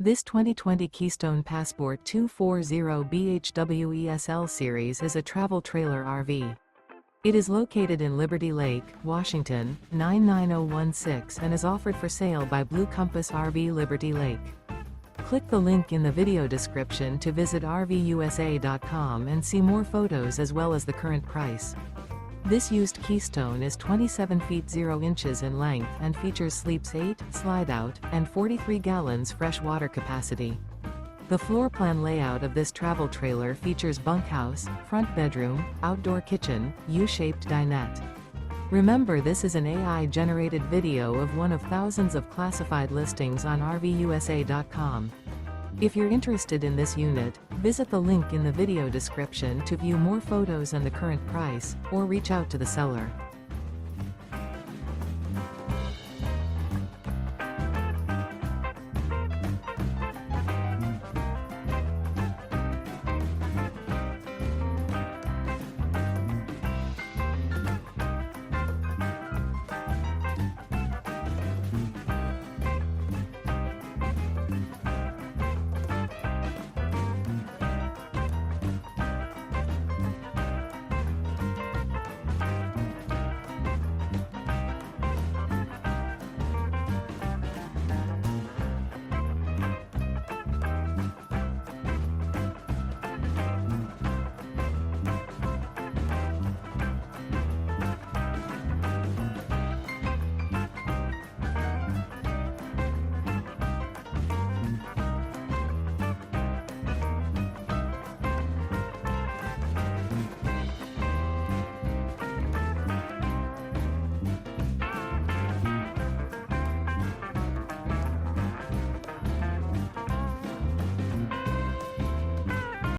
This 2020 Keystone Passport 240 BHW ESL series is a travel trailer RV. It is located in Liberty Lake, Washington, 99016 and is offered for sale by Blue Compass RV Liberty Lake. Click the link in the video description to visit RVUSA.com and see more photos as well as the current price. This used Keystone is 27 feet 0 inches in length and features sleeps 8, Slideout, and 43 gallons fresh water capacity. The floor plan layout of this travel trailer features bunkhouse, front bedroom, outdoor kitchen, U-shaped dinette. Remember, this is an AI-generated video of one of thousands of classified listings on RVUSA.com. If you're interested in this unit, visit the link in the video description to view more photos and the current price, or reach out to the seller.